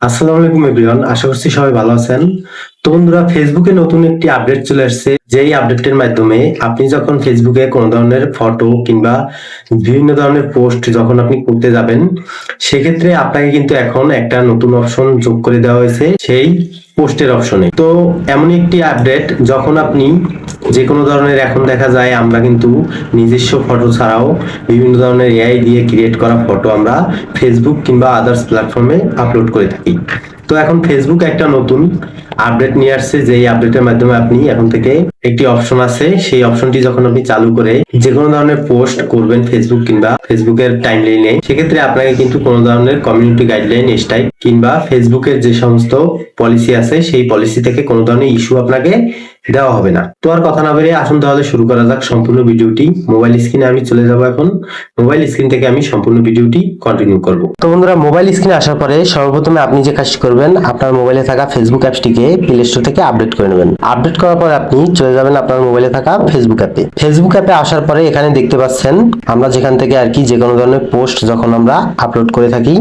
আসসালামু আলাইকুম এভরিওয়ান, আশা করছি সবাই ভালো আছেন। তো বন্ধুরা, ফেসবুকে নতুন একটি আপডেট চলে আসছে, যেই আপডেটের মাধ্যমে আপনি যখন ফেসবুকে কোনো ধরনের ফটো কিংবা বিভিন্ন ধরনের পোস্ট যখন আপনি করতে যাবেন, সেক্ষেত্রে আপনাকে কিন্তু এখন একটা নতুন অপশন যোগ করে দেওয়া হয়েছে সেই পোস্টের অপশনে। তো এমনই একটি আপডেট, যখন আপনি যে কোনো ধরনের, এখন দেখা যায় আমরা কিন্তু নিজস্ব ফটো ছাড়াও বিভিন্ন ধরনের এআই দিয়ে ক্রিয়েট করা ফটো আমরা ফেসবুক কিংবা আদার্স প্ল্যাটফর্মে আপলোড করে থাকি। তো এখন ফেসবুক একটা নতুন আপডেট নিয়ে আসছে, যে এই আপডেটের মাধ্যমে আপনি এখন থেকে একটি অপশন আছে, সেই অপশনটি যখন আপনি চালু করে যে কোনো ধরনের পোস্ট করবেন ফেসবুক কিংবা ফেসবুকের টাইমলাইনে, সেক্ষেত্রে আপনাকে কিন্তু কোনো ধরনের কমিউনিটি গাইডলাইন স্ট্রাইক কিংবা ফেসবুকের যে সমস্ত পলিসি আছে সেই পলিসি থেকে কোনো ধরনের ইস্যু আপনাকে দেওয়া হবে না। তো আর কথা না বেরিয়ে আসুন তাহলে শুরু করা যাক সম্পূর্ণ ভিডিওটি। মোবাইল স্ক্রিনে আমি চলে যাব, এখন মোবাইল স্ক্রিন থেকে আমি সম্পূর্ণ ভিডিওটি কন্টিনিউ করব। তো বন্ধুরা, মোবাইল স্ক্রিনে আসার পরে সর্বপ্রথমে আপনি যে কাজটি করবেন, আপনার মোবাইলে থাকা ফেসবুক অ্যাপসটিকে প্লে স্টোর থেকে আপডেট করে নেবেন। আপডেট করার পর আপনি চলে যাবেন আপনার মোবাইলে থাকা ফেসবুক অ্যাপে। ফেসবুক অ্যাপে আসার পরে এখানে দেখতে পাচ্ছেন আমরা যেখান থেকে আর কি যে কোনো ধরনের পোস্ট যখন আমরা আপলোড করে থাকি,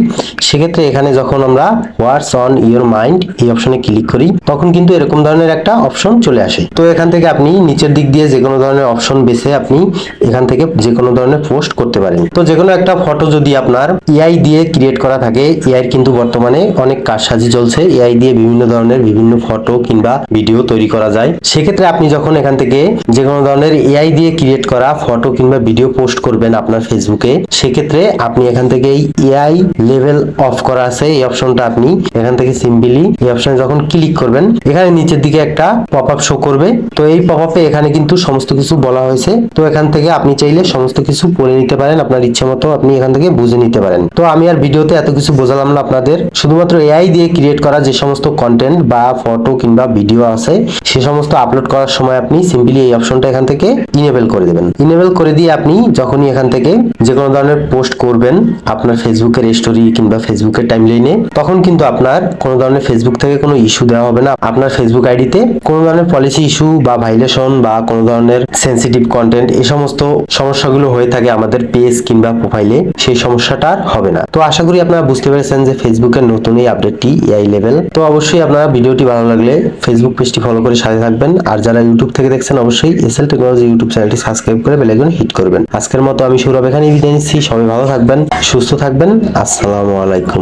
সেক্ষেত্রে এখানে যখন আমরা হোয়াটস অন ইওর মাইন্ড এই অপশনে ক্লিক করি, তখন কিন্তু এরকম ধরনের একটা অপশন চলে আসে। তো এখান থেকে আপনি নিচের দিক দিয়ে যে কোনো ধরনের অপশন বেছে আপনি এখান থেকে যে কোনো ধরনের পোস্ট করতে পারেন। তো যে কোনো একটা ফটো যদি আপনার এআই দিয়ে ক্রিয়েট করা থাকে, এআই কিন্তু বর্তমানে অনেক কারসাজি চলছে, এআই দিয়ে বিভিন্ন ধরনের বিভিন্ন ফটো কিংবা ভিডিও তৈরি করা যায়। সেক্ষেত্রে আপনি যখন এখান থেকে যে কোনো ধরনের এআই দিয়ে ক্রিয়েট করা ফটো কিংবা ভিডিও পোস্ট করবেন আপনার ফেসবুকে, সেক্ষেত্রে আপনি এখান থেকে এই এআই লেভেল অফ করা আছে এই অপশনটা আপনি এখান থেকে সিম্পলি এই অপশনে যখন ক্লিক করবেন, এখানে নিচের দিকে একটা পপআপ শো করবে। তো এই পপআপে এখানে কিন্তু সমস্ত কিছু বলা হয়েছে। তো এখান থেকে আপনি চাইলে সমস্ত কিছু পড়ে নিতে পারেন, আপনার ইচ্ছে মতো আপনি এখান থেকে বুঝে নিতে পারেন। তো আমি আর ভিডিওতে এত কিছু বোঝালাম না আপনাদের, শুধুমাত্র এআই দিয়ে ক্রিয়েট করা যে সমস্ত কন্টেন্ট বা ফটো কিংবা ভিডিও আছে সে সমস্ত আপলোড করার সময় আপনি সিম্পলি এই অপশনটা এখান থেকে ইনেবল করে দেবেন। ইনেবল করে দিয়ে আপনি যখনই এখান থেকে যে কোনো ধরনের পোস্ট করবেন আপনার ফেসবুকের স্টোরি কিংবা ফেসবুকের টাইমলাইনে, তখন কিন্তু আপনার কোনো ধরনের ফেসবুক থেকে কোনো ইস্যু দেওয়া হবে না। আপনার ফেসবুক আইডিতে কোনো ধরনের পলিসি ইস্যু বা ভাইলেশন বা কোনো ধরনের সেনসিটিভ কন্টেন্ট এই সমস্ত সমস্যাগুলো হয়ে থাকে আমাদের পেজ কিংবা প্রোফাইলে, সেই সমস্যাটা আর হবে না। তো আশা করি আপনারা বুঝতে পেরেছেন যে ফেসবুকের নতুন এই আপডেটটি এআই লেভেল। তো অবশ্যই আপনারা ভিডিওটি ভালো লাগলে ফেসবুক পেজটি ফলো করে সাথে থাকবেন, আর যারা ইউটিউব থেকে দেখছেন অবশ্যই এসএল টেকনোলজি ইউটিউব চ্যানেলটি সাবস্ক্রাইব করে বেল আইকন হিট করবেন। আজকের মতো আমি সৌরভ এখানেই বিদায় নিচ্ছি। সবাই ভালো থাকবেন, সুস্থ থাকবেন। আসসালামু আলাইকুম।